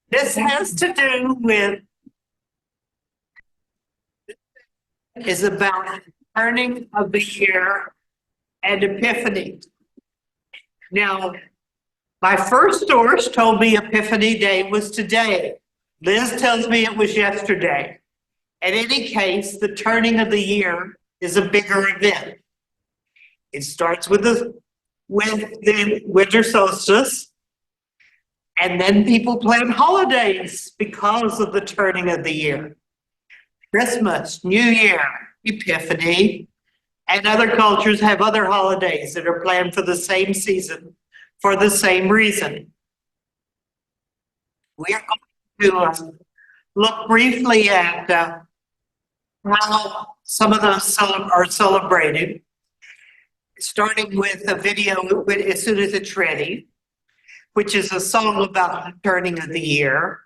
This has to do with, is about turning of the year and Epiphany. Now, my first source told me Epiphany Day was today. Liz tells me it was yesterday. In any case, the turning of the year is a bigger event. It starts with the winter solstice, and then people plan holidays because of the turning of the year. Christmas, New Year, Epiphany, and other cultures have other holidays that are planned for the same season for the same reason. We are going to look briefly at how some of those are celebrated, starting with a video as soon as it's ready, which is a song about the turning of the year.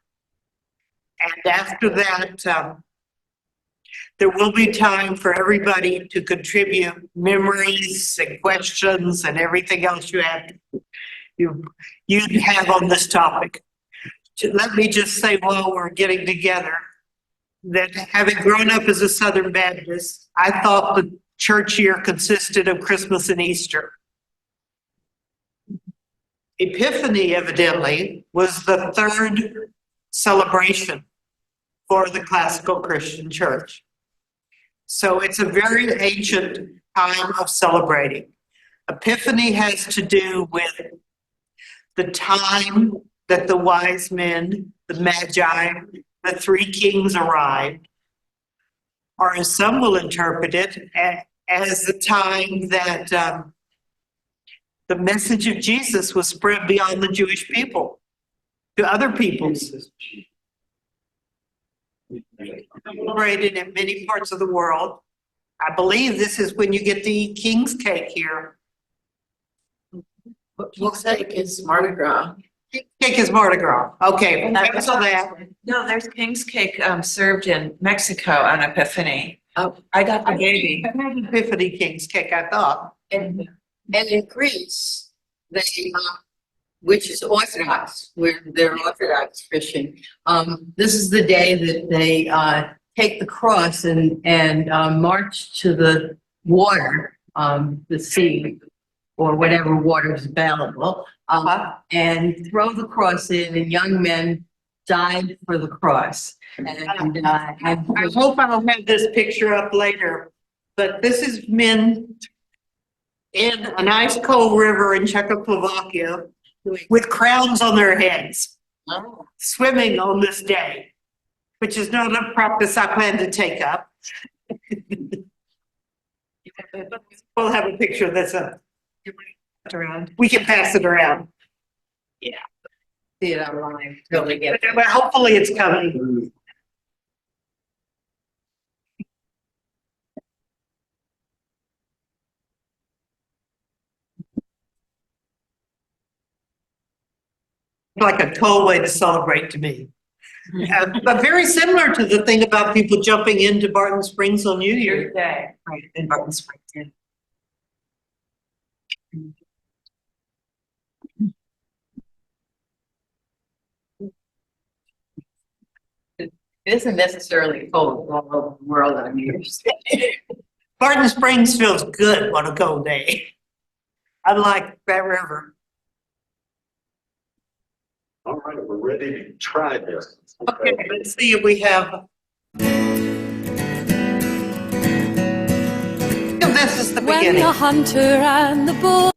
And after that, there will be time for everybody to contribute memories and questions and everything else you have on this topic. Let me just say while we're getting together that having grown up as a Southern Baptist, I thought the church year consisted of Christmas and Easter. Epiphany, evidently, was the third celebration for the classical Christian church. So it's a very ancient time of celebrating. Epiphany has to do with the time that the wise men, the magi, the three kings arrived, or as some will interpret it, as the time that the message of Jesus was spread beyond the Jewish people to other peoples. Celebrated in many parts of the world. I believe this is when you get to eat king's cake here. King's cake is Mardi Gras. King's cake is Mardi Gras. Okay, so that. No, there's king's cake served in Mexico on Epiphany. Oh, I got the baby. I had Epiphany king's cake, I thought. And in Greece, they, which is Orthodox, where they're Orthodox Christian, this is the day that they take the cross and march to the water, the sea, or whatever water is available, and throw the cross in, and young men died for the cross. I hope I'll have this picture up later, but this is men in an ice cold river in Czechoslovakia with crowns on their heads, swimming on this day, which is not a practice I plan to take up. We'll have a picture that's up. Around. We can pass it around. See it online. Totally get it. But hopefully it's coming. Like a cold way to celebrate to me. But very similar to the thing about people jumping into Barton Springs on New Year's Day. Right, in Barton Springs. Yeah. It isn't necessarily cold all over the world on New Year's Day. Barton Springs feels good on a cold day. Unlike that river. All right, we're ready to try this. Okay, let's see if we have. This is the When beginning. the hunter and the bull.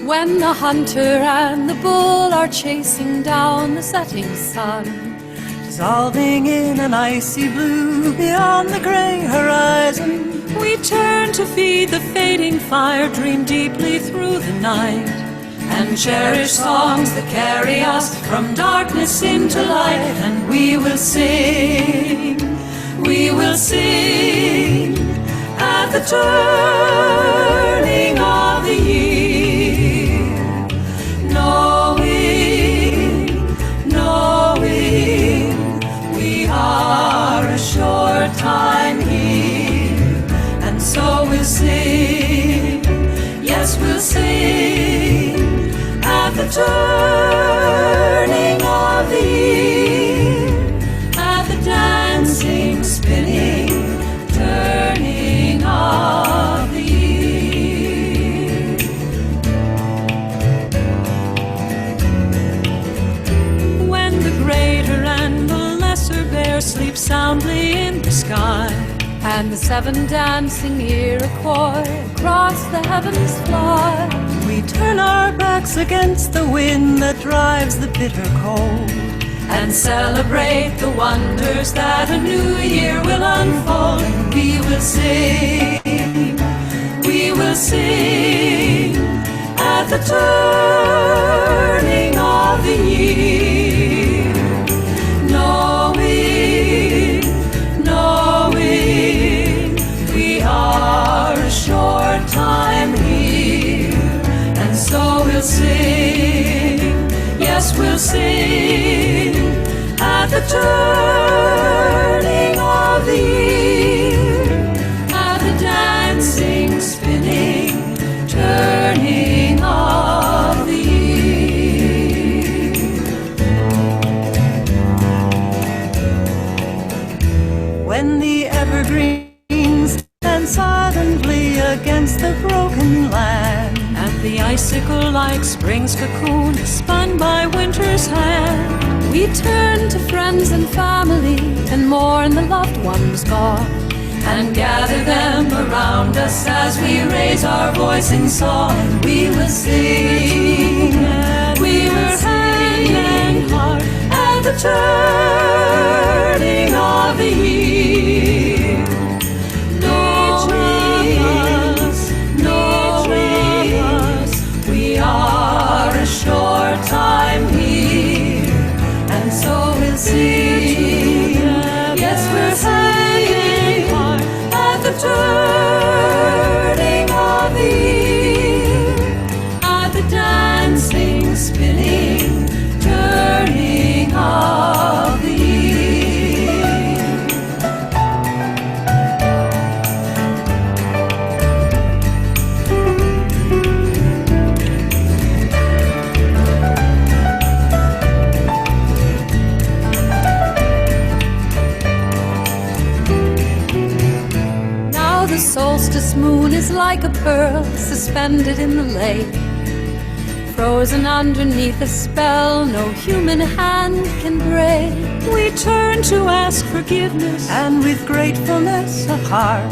When the hunter and the bull are chasing down the setting sun, dissolving in an icy blue beyond the gray horizon, we turn to feed the fading fire, dream deeply through the night, and cherish songs that carry us from darkness into light. And we will sing at the turning of the year, knowing we are a short time here. And so we'll sing, yes, we'll sing turning of the year, at the dancing, spinning, turning of the year. When the greater and the lesser bear sleep soundly in the sky, and the seven dancing Iroquois across the heavens fly, we turn our backs against the wind that drives the bitter cold, and celebrate the wonders that a new year will unfold. And we will sing at the turning of the year, knowing we are a short time here. And so we'll sing, yes, we'll sing at the turning of the year, at the dancing, spinning, turning of the year. When the evergreens stand silently against the broken land, and the icicle-like spring's cocoon is spun by winter's hand, we turn to friends and family and mourn the loved ones gone, and gather them around us as we raise our voice in song. We will sing, we will hand in heart at the turning of the year, knowing we are a short time here. And so we'll sing, yes, we're singing at the turning of the year, at the dancing, spinning, turning of the year. Now the solstice moon is like a pearl suspended in the lake, frozen underneath a spell no human hand can break. We turn to ask forgiveness, and with gratefulness of heart,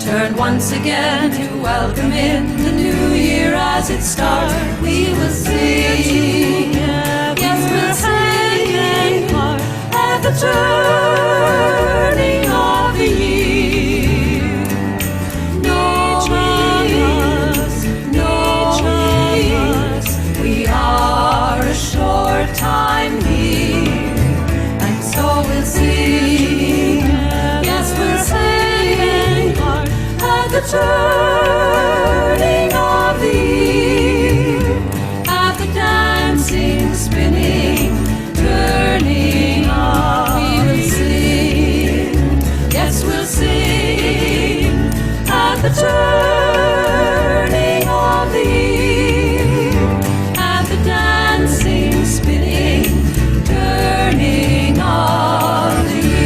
turn once again to welcome in the new year as it starts. We will sing, yes, we'll sing at the turning of the year, knowing we are a short time here. And so we'll sing, yes, we'll sing at the turning of the year, at the dancing, spinning, turning of. We will sing, yes, we'll sing at the turning of the year, at the dancing, spinning, turning of the year.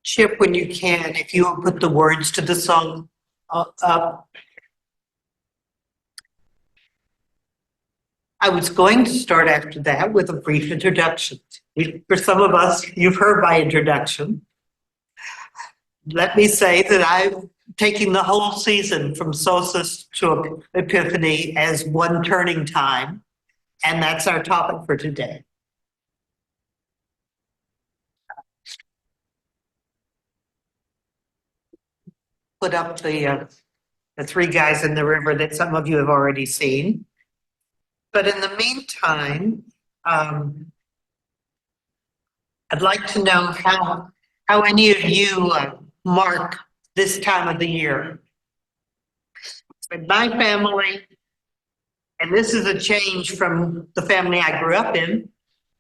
Chip, when you can, if you will put the words to the song up. I was going to start after that with a brief introduction. For some of us, you've heard my introduction. Let me say that I'm taking the whole season from solstice to Epiphany as one turning time, and that's our topic for today. Put up the three guys in the river that some of you have already seen. But in the meantime, I'd like to know how any of you mark this time of the year. In my family, and this is a change from the family I grew up in,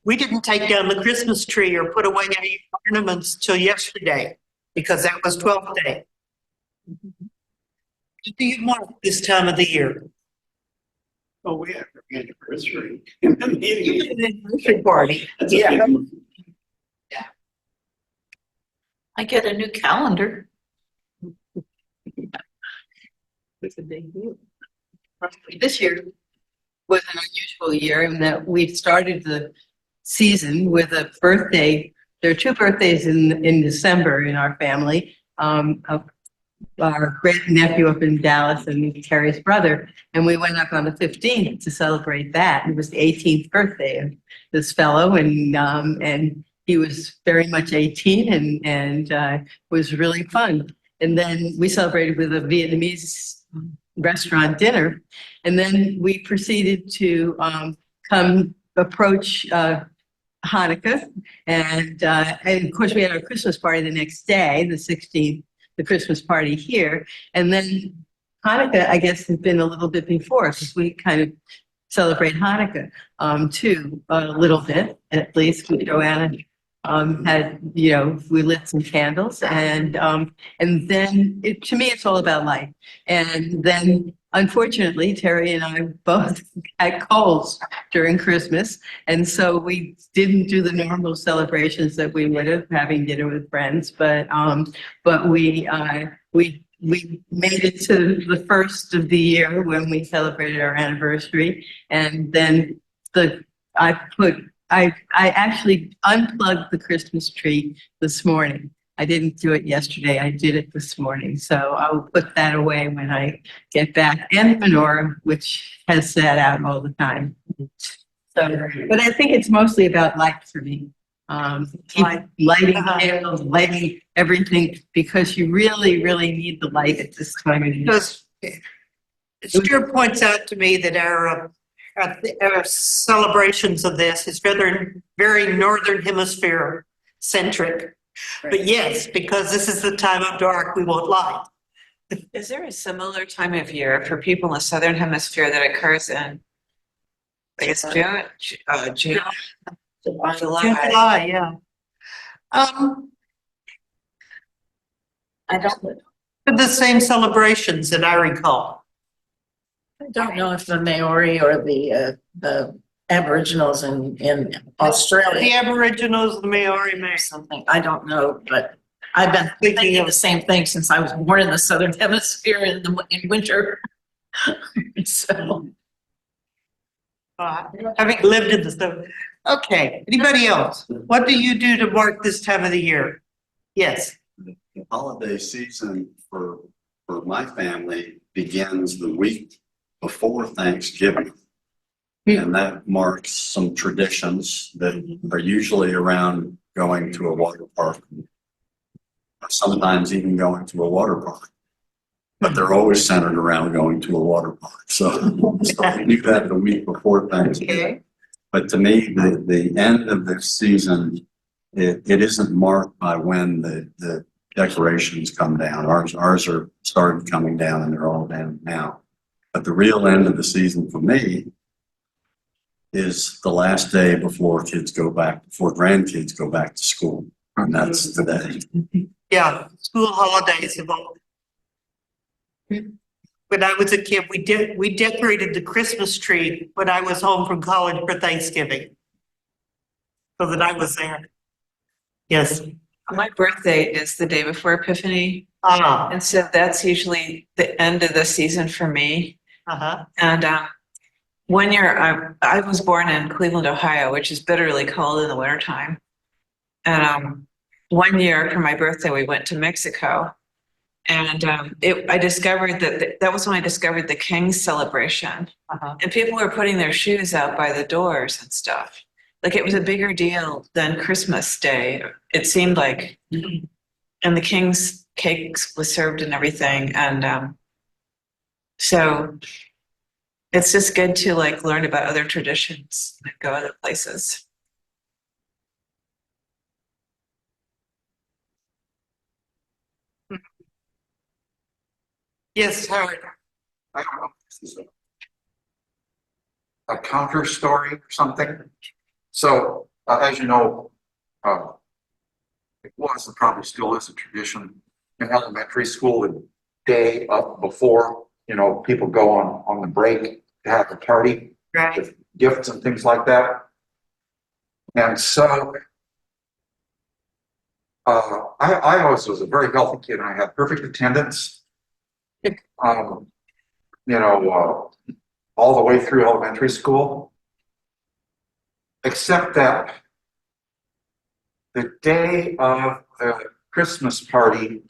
We didn't take down the Christmas tree or put away any ornaments till yesterday, because that was 12th day. What do you want this time of the year? Oh, we have our anniversary. Meeting. Anniversary party. Yeah. I get a new calendar. It's a big deal. This year was an unusual year in that we started the season with a birthday. There are 2 birthdays in December in our family. Of our great nephew up in Dallas and Terry's brother. And we went up on the 15th to celebrate that. It was the 18th birthday of this fellow, and he was very much 18 and was really fun. And then we celebrated with a Vietnamese restaurant dinner. And then we proceeded to come approach Hanukkah. And of course, we had our Christmas party the next day, the 16th, the Christmas party here. And then Hanukkah, I guess, has been a little bit before, because we kind of celebrate Hanukkah too, a little bit, at least. Joanna had, we lit some candles, and then to me, it's all about life. And then, unfortunately, Terry and I both had colds during Christmas, and so we didn't do the normal celebrations that we would have, having dinner with friends. But we made it to the first of the year when we celebrated our anniversary, and then I actually unplugged the Christmas tree this morning. I didn't do it yesterday. I did it this morning. So I will put that away when I get back. And the menorah, which has sat out all the time. So, but I think it's mostly about light for me. Keep lighting candles, lighting everything, because you really, really need the light at this time of year. Because Stuart points out to me that our celebrations of this is very northern hemisphere centric. But yes, because this is the time of dark, we won't light. Is there a similar time of year for people in the southern hemisphere that occurs in, I guess, June, July, yeah. I don't The same celebrations that I recall. I don't know if the Maori or the Aboriginals in Australia The Aboriginals, the Maori, or something. I don't know, but I've been Thinking thinking of- the same thing since I was born in the southern hemisphere in winter. So having lived in the stuff. Okay, anybody else? What do you do to mark this time of the year? Yes. Holiday season for my family begins the week before Thanksgiving. And that marks some traditions that are usually around going to a water park. Sometimes even going to a water park. But they're always centered around going to a water park. So we do that the week before Thanksgiving. Okay. But to me, the end of the season, it isn't marked by when the decorations come down. Ours are started coming down and they're all down now. But the real end of the season for me is the last day before grandkids go back to school. And that's today. Yeah, school holidays have all. When I was a kid, we decorated the Christmas tree when I was home from college for Thanksgiving. So that I was there. Yes. My birthday is the day before Epiphany, Ah, and so that's usually the end of the season for me. uh-huh. And one year, I was born in Cleveland, Ohio, which is bitterly cold in the wintertime. And one year for my birthday, we went to Mexico. And I discovered that was when I discovered the King's celebration. Uh-huh. And people were putting their shoes out by the doors and stuff. Like, it was a bigger deal than Christmas Day, it seemed like. And the King's cakes was served and everything. And so it's just good to learn about other traditions and go other places. Yes, Howard. I don't know if this is a counter story or something. So As you know, it was and probably still is a tradition in elementary school, the day up before, people go on the break to have a party Right. with gifts and things like that. And so, I always was a very healthy kid and I had perfect attendance. Um, all the way through elementary school. Except that the day of the Christmas party,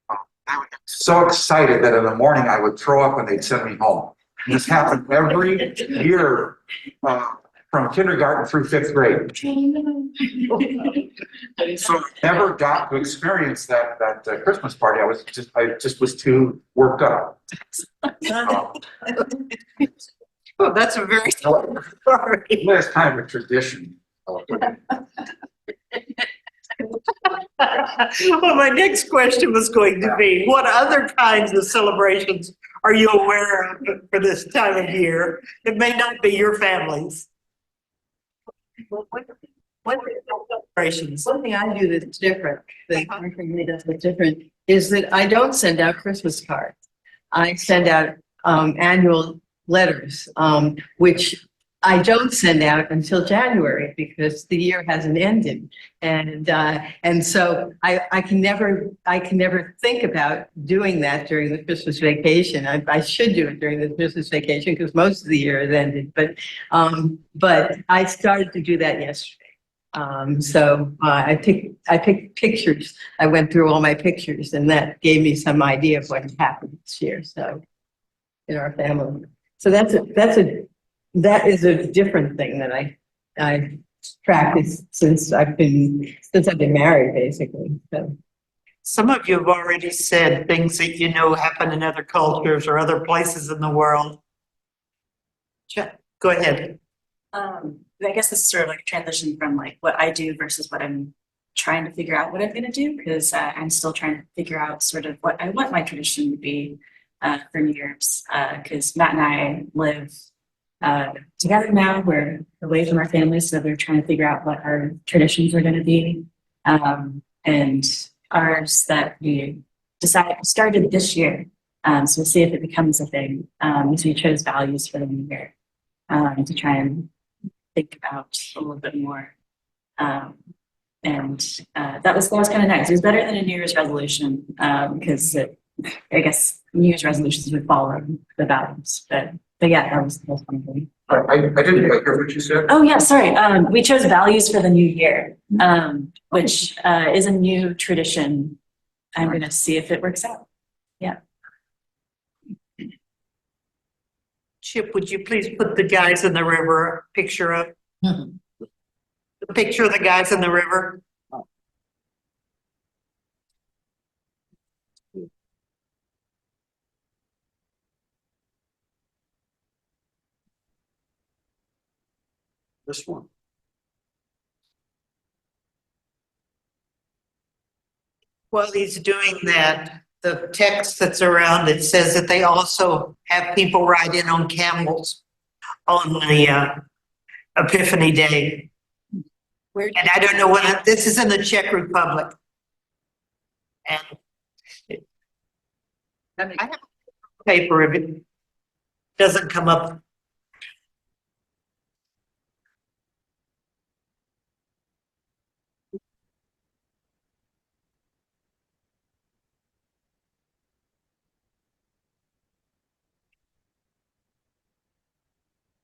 I was so excited that in the morning I would throw up and they'd send me home. And this happened every year, from kindergarten through 5th grade. So I never got to experience that Christmas party. I just was too worked up. Oh, that's a very sorry. It's kind of a tradition. Well, my next question was going to be, what other kinds of celebrations are you aware of for this time of year? It may not be your family's. What celebrations? One thing I do that's different, that my family does that's different, is that I don't send out Christmas cards. I send out annual letters, which I don't send out until January because the year hasn't ended. And so I can never think about doing that during the Christmas vacation. I should do it during the Christmas vacation because most of the year has ended. But I started to do that yesterday. So I picked pictures. I went through all my pictures and that gave me some idea of what had happened this year. So in our family. So that is a different thing that I practiced since I've been married, basically. So Some of you have already said things that happen in other cultures or other places in the world. Go ahead. I guess this is sort of like a transition from like what I do versus what I'm trying to figure out what I'm going to do, because I'm still trying to figure out sort of what I want my tradition to be for New Year's, because Matt and I live together now. We're away from our families, so we're trying to figure out what our traditions are going to be, and ours that we started this year. So we'll see if it becomes a thing. So we chose values for the new year to try and think about a little bit more. And that was kind of nice. It was better than a New Year's resolution because I guess New Year's resolutions would follow the values. But yeah, that was one thing. I didn't quite hear what you said. Oh yeah, sorry. We chose values for the new year, which is a new tradition. I'm going to see if it works out. Yeah. Chip, would you please put the guys in the river picture up? The picture of the guys in the river. This one. While he's doing that, the text that's around it says that they also have people ride in on camels on the Epiphany Day. where And I don't know whether this is in the Czech Republic. And I have paper if it doesn't come up.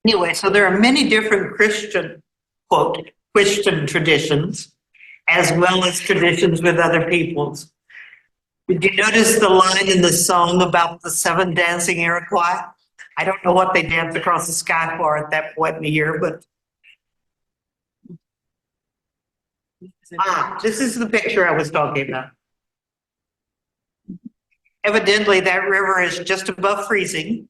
Anyway, so there are many different Christian, quote, Christian traditions, as well as traditions with other peoples. Did you notice the line in the song about the 7 dancing Iroquois? I don't know what they danced across the sky for at that point in the year, but this is the picture I was talking about. Evidently, that river is just above freezing.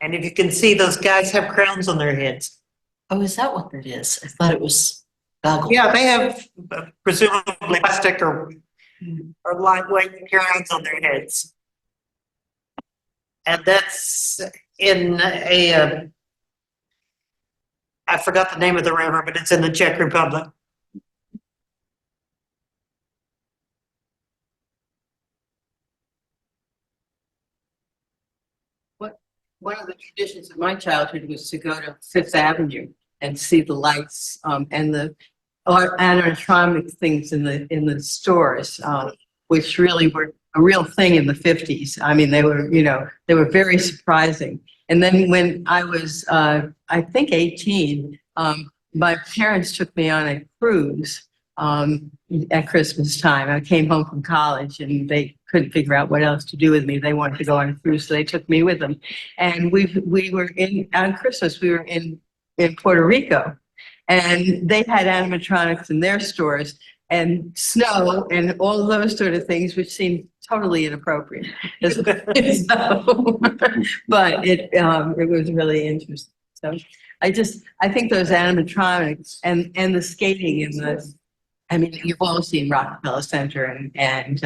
And if you can see, those guys have crowns on their heads. Oh, is that what that is? I thought it was goggles. Yeah, they have presumably plastic or lightweight crowns on their heads. And that's in I forgot the name of the river, but it's in the Czech Republic. One of the traditions of my childhood was to go to Fifth Avenue and see the lights, and the animatronic things in the stores, which really were a real thing in the 50s. I mean, they were, they were very surprising. And then when I was, I think 18, my parents took me on a cruise at Christmas time. I came home from college and they couldn't figure out what else to do with me. They wanted to go on a cruise, so they took me with them. And we were on Christmas, we were in Puerto Rico, and they had animatronics in their stores and snow and all of those sort of things, which seemed totally inappropriate. So, but it was really interesting. So I think those animatronics and the skating in I mean, you've all seen Rockefeller Center and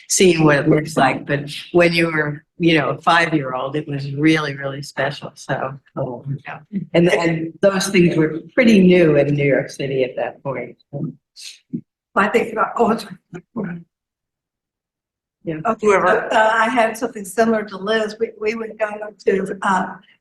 seeing what it looks like, but when you were, a 5-year-old, it was really, really special. So, and those things were pretty new in New York City at that point. I think, Yeah. okay, I had something similar to Liz. We would go to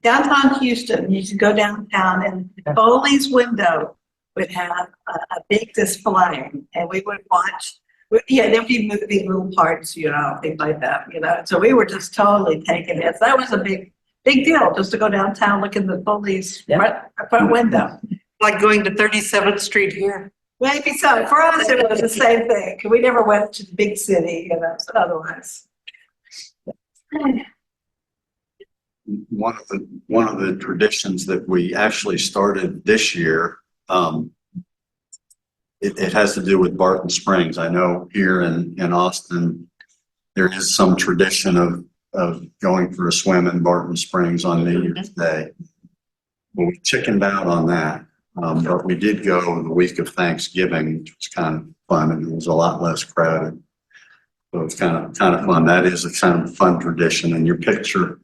downtown Houston. You should go downtown, and Foley's window would have a big display, and we would watch. There'd be movie room parts, things like that, So we were just totally taking it. So that was a big deal, just to go downtown, look in the Foley's front window. Like going to 37th Street here. Maybe so. For us, it was the same thing. We never went to the big city, so otherwise. One of the traditions that we actually started this year, it has to do with Barton Springs. I know here in Austin, there is some tradition of going for a swim in Barton Springs on New Year's Day. Well, we chickened out on that. But we did go the week of Thanksgiving, which was kind of fun, and it was a lot less crowded. So it's kind of fun. That is a kind of fun tradition, and your picture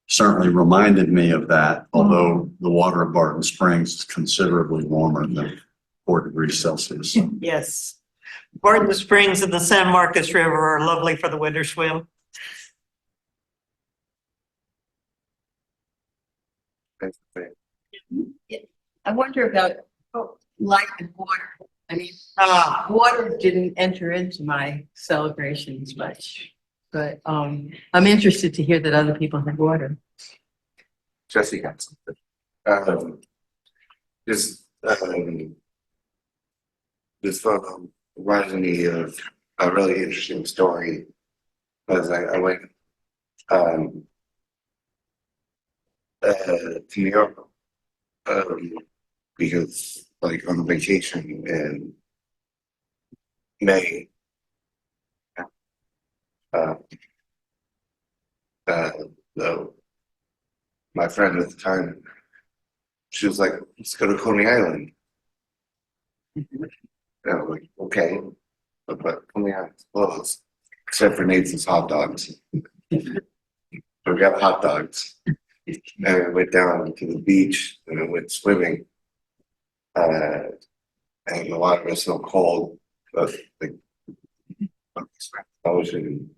certainly reminded me of that, although the water of Barton Springs is considerably warmer than 4 degrees Celsius. Yes. Barton Springs and the San Marcos River are lovely for the winter swim. I wonder about light and water. I mean, water didn't enter into my celebrations much, but I'm interested to hear that other people had water. Jesse got something. This photo reminds me of a really interesting story, because I went to New York because on vacation in May. My friend at the time, she was like, "Let's go to Coney Island." And I was like, "Okay," but Coney Island's closed except for Nathan's hot dogs. So we got hot dogs, and I went down to the beach and I went swimming. And the water was so cold, but ocean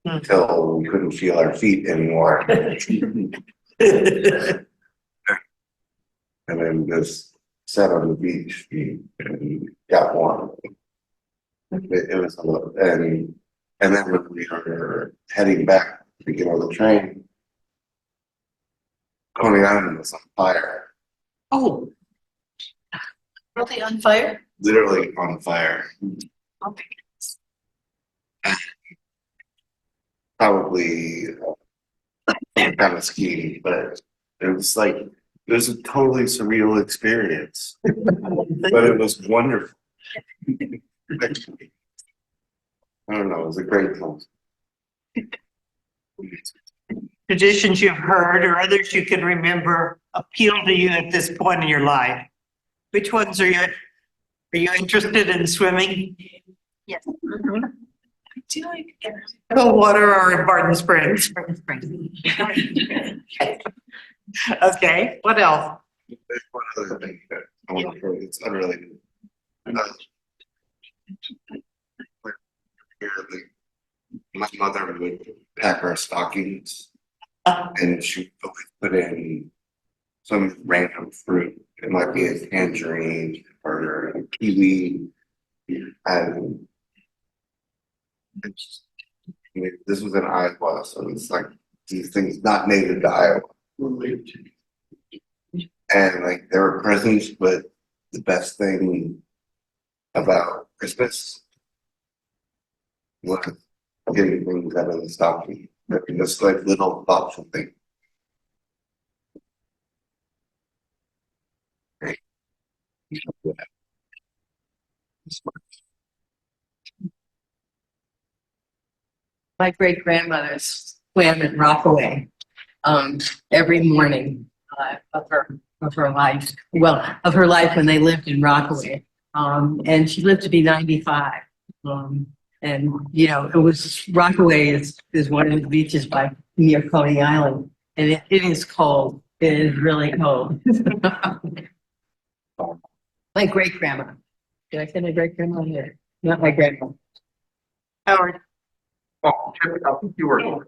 until we couldn't feel our feet anymore. And then just sat on the beach and got warm. It was a little, and then when we were heading back to get on the train, Coney Island was on fire. Oh, really on fire? Literally on fire. Oh, Probably kind of skiing, but it was a totally surreal experience. But it was wonderful. I don't know, it was a great time. Traditions you've heard or others you can remember appeal to you at this point in your life? Which ones are you interested in swimming? Yes. I do like Cold water or in Barton Springs? Okay, what else? There's one other thing that I want to throw, it's unrelated. Here, my mother would pack our stockings and she would always put in some random fruit. It might be a tangerine or a kiwi. And this was in Iowa, so it's like these things not native to Iowa. And like there were presents, but the best thing about Christmas was getting things out of the stocking. Just like little thoughtful thing. Great. My great grandmother's swam in Rockaway, every morning, of her life. Well, of her life when they lived in Rockaway. And she lived to be 95. And, you know, it was, Rockaway is one of the beaches near Coney Island. And it is cold. It is really cold. My great grandma. Did I say my great grandma here? Not my grandma. Howard. Oh, Chip, I think you were.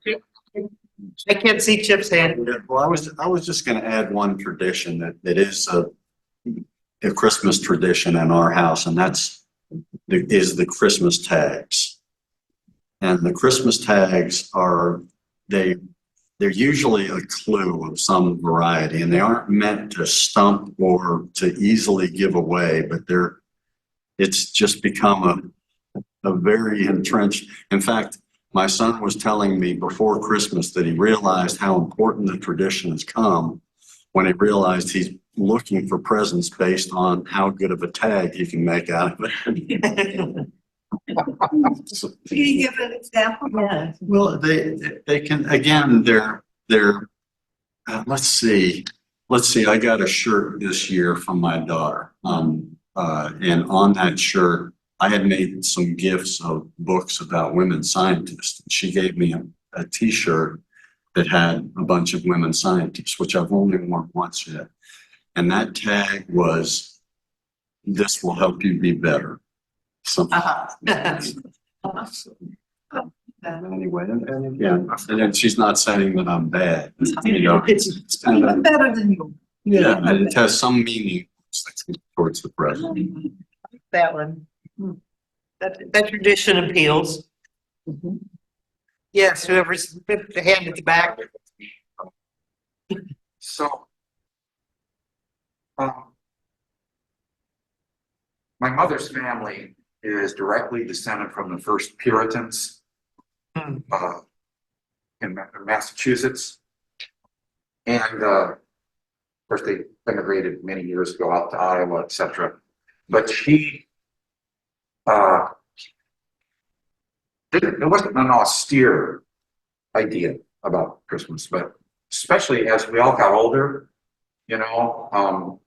I can't see Chip's hand. Well, I was just gonna add one tradition that is a Christmas tradition in our house, and that's the Christmas tags. And the Christmas tags they're usually a clue of some variety, and they aren't meant to stump or to easily give away, but it's just become a very entrenched. In fact, my son was telling me before Christmas that he realized how important the tradition has come when he realized he's looking for presents based on how good of a tag he can make out of it. Can you give an example? Yeah. Well, they can, again, they're let's see, I got a shirt this year from my daughter. And on that shirt, I had made some gifts of books about women scientists. She gave me a t-shirt that had a bunch of women scientists, which I've only worn once yet. And that tag was, "This will help you be better." Something. Anyway, and again, and then she's not saying that I'm bad. You know, it's kind of, Better than you. yeah, it has some meaning towards the present. That one. That tradition appeals. Yes, whoever's the hand at the back. So, my mother's family is directly descended from the first Puritans in Massachusetts. And of course, they immigrated many years ago out to Iowa, etc. But it wasn't an austere idea about Christmas, but especially as we all got older, you know,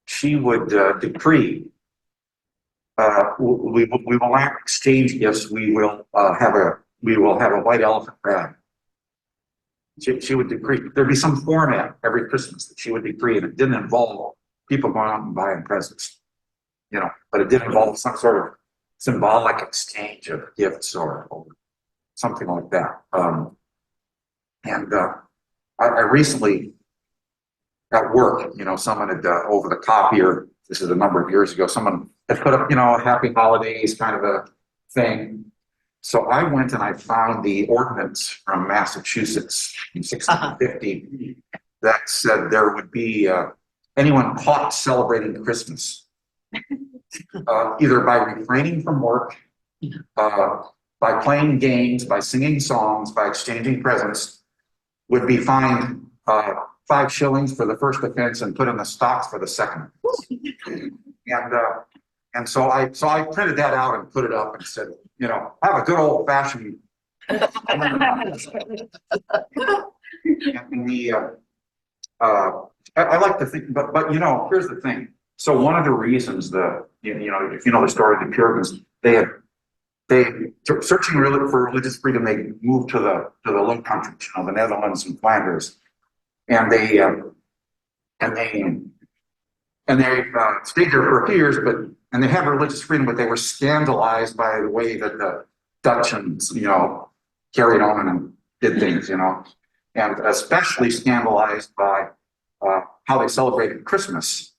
she would decree, we will not exchange gifts. We will have a white elephant rag. She would decree there'd be some format every Christmas that she would decree, and it didn't involve people going out and buying presents, you know, but it did involve some sort of symbolic exchange of gifts or something like that. I recently at work, you know, someone had over the copier, this is a number of years ago, someone had put up, you know, a happy holidays kind of a thing. So I went and I found the ordinance from Massachusetts in 1650 that said there would be anyone caught celebrating Christmas, either by refraining from work, by playing games, by singing songs, by exchanging presents, would be fined 5 shillings for the first offense and put in the stocks for the second. And so I printed that out and put it up and said, you know, have a good old fashioned. And I like to think, but you know, here's the thing. So one of the reasons you know, if you know the story of the Puritans, they searching really for religious freedom, they moved to the Low Countries, you know, the Netherlands and Flanders, and they And they stayed there for a few years, and they had religious freedom, but they were scandalized by the way that the Dutchans, carried on and did things, and especially scandalized by how they celebrated Christmas.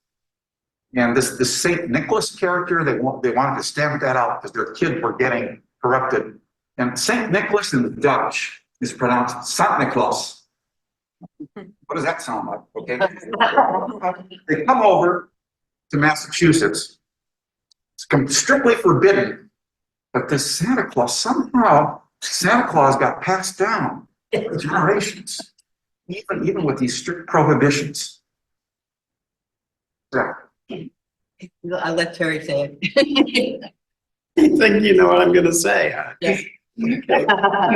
And this Saint Nicholas character, they wanted to stamp that out because their kids were getting corrupted. And Saint Nicholas in the Dutch is pronounced Saint Nicholas. What does that sound like? Okay. They come over to Massachusetts. It's strictly forbidden. But this Santa Claus, somehow Santa Claus got passed down for generations, even with these strict prohibitions. Yeah. I'll let Terry say it. I think you know what I'm going to say. Yeah. Okay.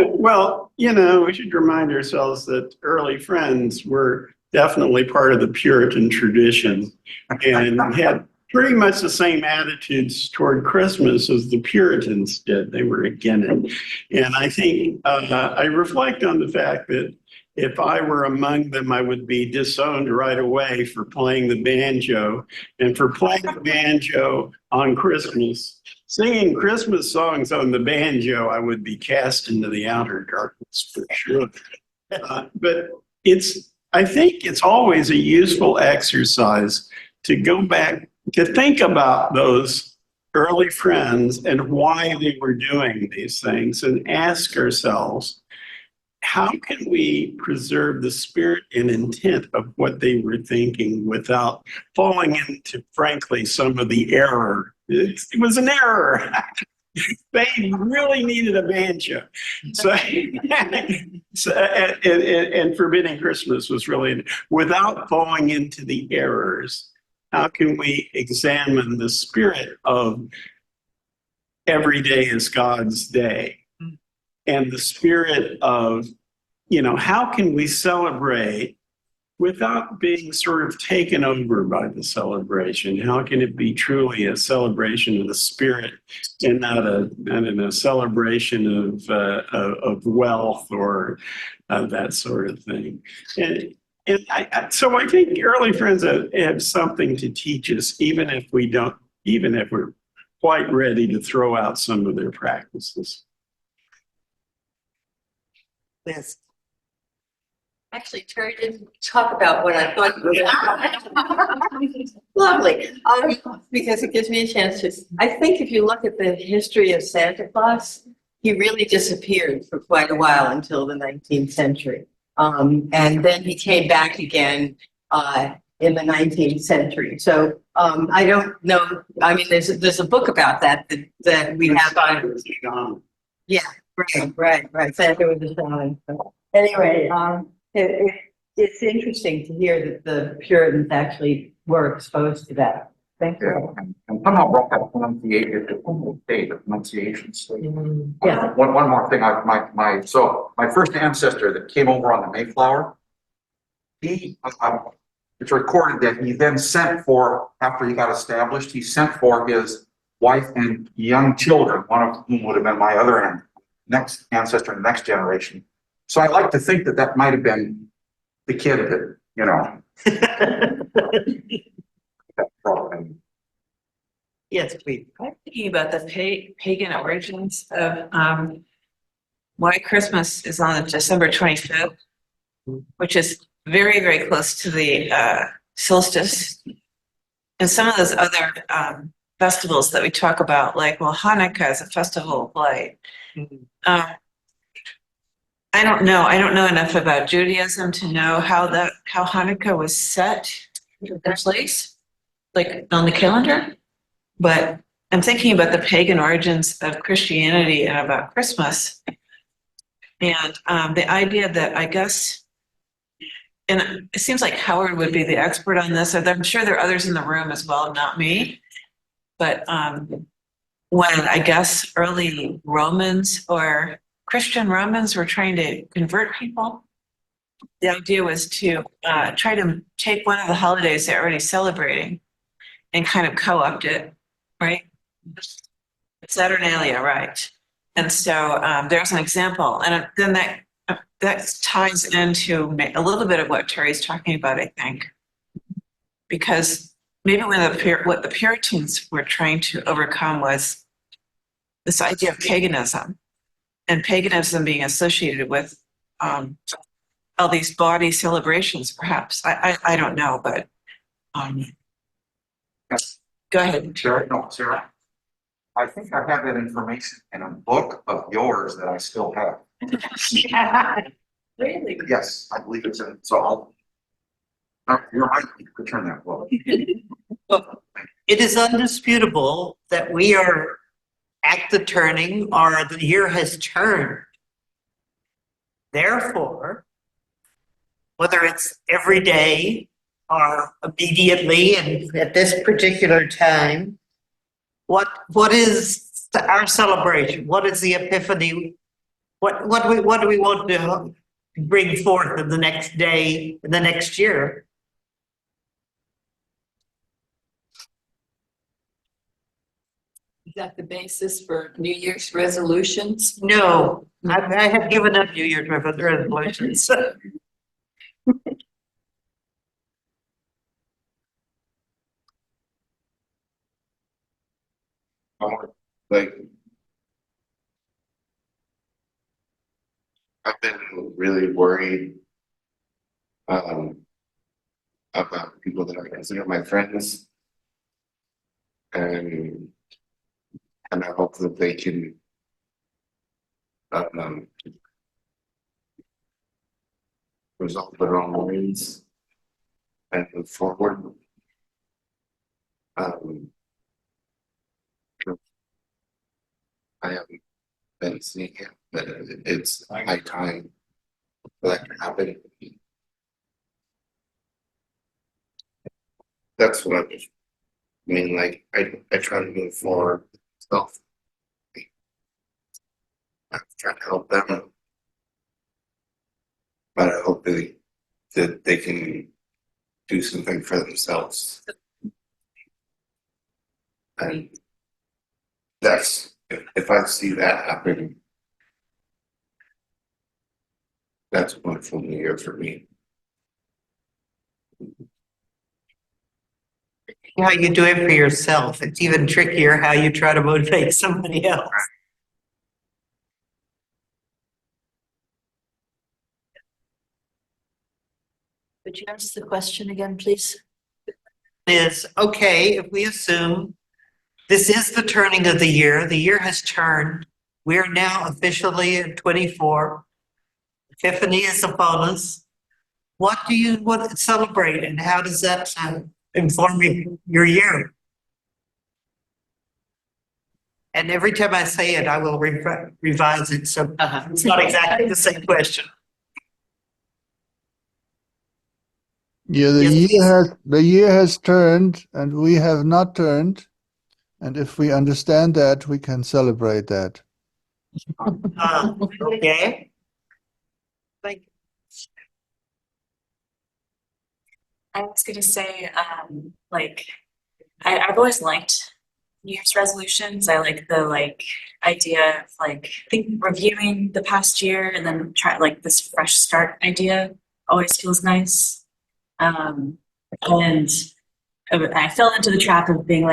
Well, we should remind ourselves that early Friends were definitely part of the Puritan tradition and had pretty much the same attitudes toward Christmas as the Puritans did. They were against it. And I think I reflect on the fact that if I were among them, I would be disowned right away for playing the banjo. And for playing the banjo on Christmas, singing Christmas songs on the banjo, I would be cast into the outer darkness for sure. But I think it's always a useful exercise to go back to think about those early friends and why they were doing these things and ask ourselves, how can we preserve the spirit and intent of what they were thinking without falling into, frankly, some of the error? It was an error. They really needed a banjo. So, and forbidding Christmas was really, without falling into the errors, how can we examine the spirit of every day is God's day? And the spirit of, how can we celebrate without being sort of taken over by the celebration? How can it be truly a celebration of the spirit and not a celebration of wealth or that sort of thing? So I think early friends have something to teach us, even if we're quite ready to throw out some of their practices. Yes. Actually, Terry didn't talk about what I thought. Lovely, because it gives me a chance to, I think if you look at the history of Santa Claus, he really disappeared for quite a while until the 19th century. And then he came back again in the 19th century. So I don't know, I mean, there's a book about that we have. Yeah, right. Santa was a shaman. So anyway, it's interesting to hear that the Puritans actually were exposed to that. Thank you. And somehow brought that pronunciation. So Yeah. one more thing. My first ancestor that came over on the Mayflower, it's recorded that he then sent for, after he got established, he sent for his wife and young children, one of whom would have been my other next ancestor in the next generation. So I like to think that might have been the kid that, that brought him. Yes, please. I'm thinking about the pagan origins of why Christmas is on December 25th, which is very, very close to the solstice. And some of those other festivals that we talk about, like, Hanukkah is a festival of light. I don't know enough about Judaism to know how Hanukkah was set in place, like on the calendar. But I'm thinking about the pagan origins of Christianity and about Christmas. And the idea that, I guess, and it seems like Howard would be the expert on this. I'm sure there are others in the room as well, not me. But when, I guess, early Romans or Christian Romans were trying to convert people, the idea was to try to take one of the holidays they're already celebrating and kind of co-opt it, right? Saturnalia, right? And so there's an example, and then that ties into a little bit of what Terry's talking about, I think, because maybe what the Puritans were trying to overcome was this idea of paganism, and paganism being associated with all these bawdy celebrations, perhaps. I don't know, but go ahead. Sarah, no, Sarah. I think I have that information in a book of yours that I still have. Really? Yes, I believe it's in, so you're right, you could turn that book. It is undisputable that we are at the turning, or the year has turned. Therefore, whether it's every day or immediately and at this particular time, what is our celebration? What is the epiphany? What do we want to bring forth in the next day, in the next year? Is that the basis for New Year's resolutions? No, I have given up New Year's resolutions. Like, I've been really worried about people that I consider my friends, and I hope that they can resolve their own worries and move forward. I haven't been seeing it, but it's high time for that to happen. That's what I mean, like, I try to move forward myself. I'm trying to help them, but I hope that they can do something for themselves. And that's, if I see that happen, that's a wonderful new year for me. How you do it for yourself. It's even trickier how you try to motivate somebody else. Would you answer the question again, please? Is, okay, if we assume this is the turning of the year has turned. We are now officially at 24. Epiphany is upon us. What do you want to celebrate, and how does that inform your year? And every time I say it, I will revise it, so it's not exactly the same question. Yeah, Yes, the year has turned and we have not turned. And if we understand that, we can celebrate that. Okay. Thank you. I was gonna say, like, I've always liked New Year's resolutions. I like the idea of I think reviewing the past year and then try this fresh start idea always feels nice. And I fell into the trap of being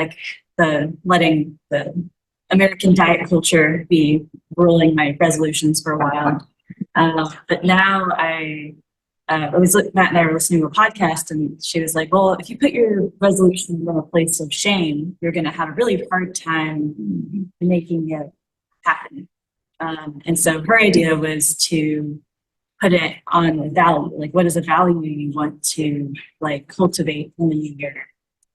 letting the American diet culture be ruling my resolutions for a while. But now Matt and I were listening to a podcast, and she was like, well, if you put your resolution in a place of shame, you're going to have a really hard time making it happen. And so her idea was to put it on a value, what is a value you want to cultivate in the new year?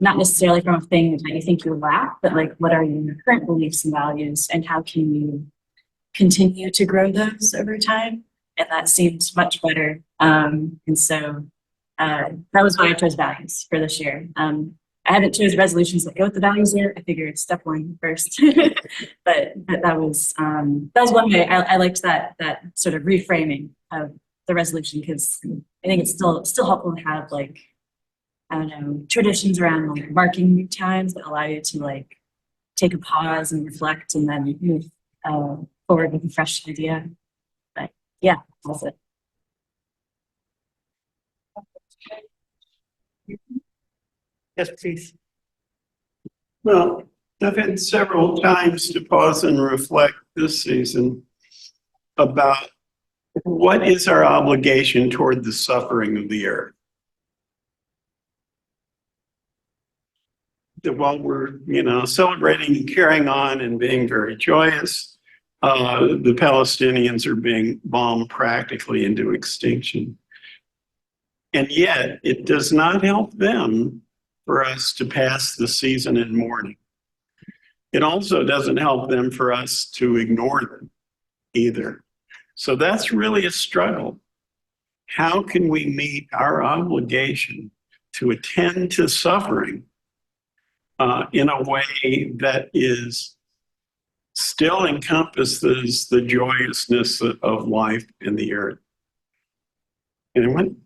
Not necessarily from a thing that you think you'll lack, but what are your current beliefs and values, and how can you continue to grow those over time? And that seems much better. And so that was why I chose values for this year. I haven't chosen resolutions that go with the values yet. I figured step one first, but that was one way I liked that sort of reframing of the resolution, because I think it's still helpful to have I don't know, traditions around marking new times that allow you to take a pause and reflect and then move forward with a fresh idea. But yeah, that's it. Yes, please. Well, I've had several times to pause and reflect this season about what is our obligation toward the suffering of the earth. That while we're, celebrating and carrying on and being very joyous, the Palestinians are being bombed practically into extinction. And yet, it does not help them for us to pass the season in mourning. It also doesn't help them for us to ignore them either. So that's really a struggle. How can we meet our obligation to attend to suffering in a way that is still encompasses the joyousness of life in the earth? Anyone?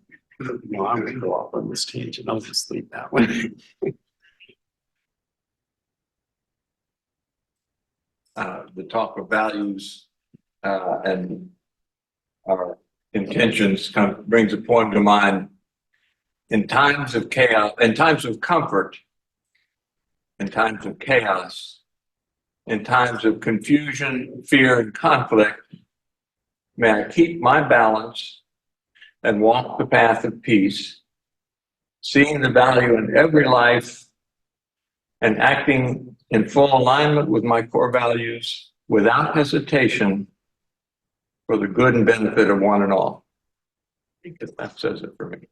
No, I'm going to go off on this tangent. I'll just leave that one. The talk of values and our intentions kind of brings a poem to mind. In times of chaos, in times of comfort, in times of chaos, in times of confusion, fear, and conflict, may I keep my balance and walk the path of peace, seeing the value in every life and acting in full alignment with my core values without hesitation for the good and benefit of one and all. I think that says it for me.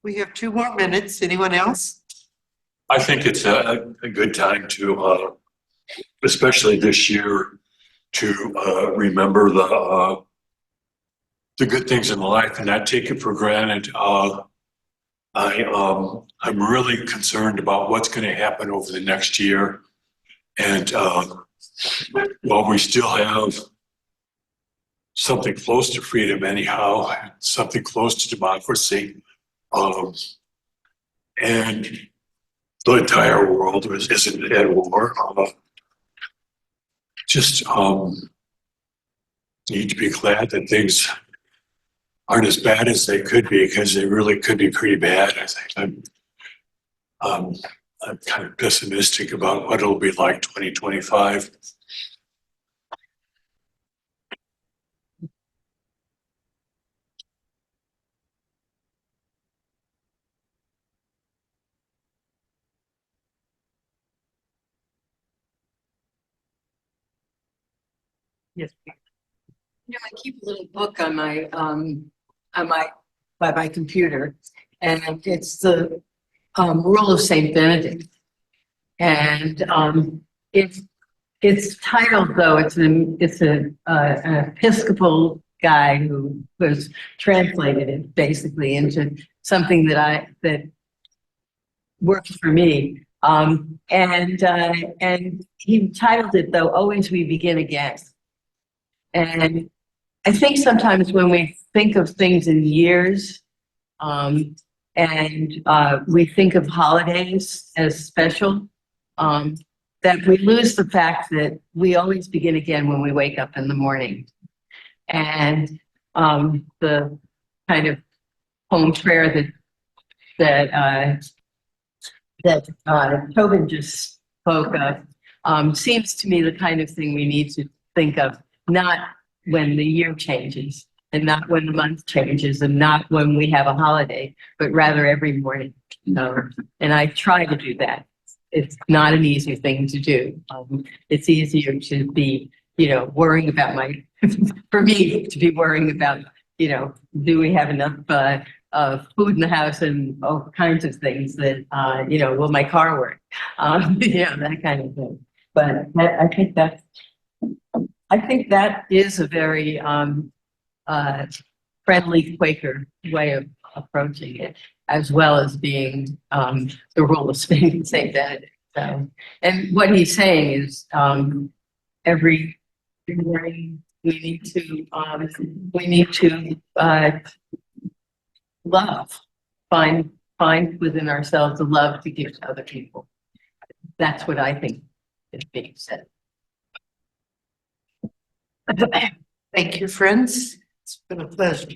We have 2 more minutes. Anyone else? I think it's a good time to, especially this year, to remember the good things in life and not take it for granted. I'm really concerned about what's going to happen over the next year. And while we still have something close to freedom anyhow, something close to democracy, and the entire world isn't at war, just need to be glad that things aren't as bad as they could be, because they really could be pretty bad. I think I'm kind of pessimistic about what it'll be like 2025. Yes. I keep a little book on my by my computer, and it's the Rule of Saint Benedict, and it's titled, though it's an Episcopal guy who was translated it basically into something that works for me. And he titled it, though, Always We Begin Again. And I think sometimes when we think of things in years, and we think of holidays as special, that we lose the fact that we always begin again when we wake up in the morning. And the kind of home prayer that Tobin just spoke of seems to me the kind of thing we need to think of, not when the year changes, and not when the month changes, and not when we have a holiday, but rather every morning. And I try to do that. It's not an easy thing to do. It's easier to be, worrying about for me to be worrying about, do we have enough food in the house and all kinds of things that, will my car work? That kind of thing. But I think that is a very friendly Quaker way of approaching it, as well as being the rule of Saint Benedict. So, and what he's saying is every morning we need to love, find within ourselves the love to give to other people. That's what I think is being said. Thank you, friends. It's been a pleasure.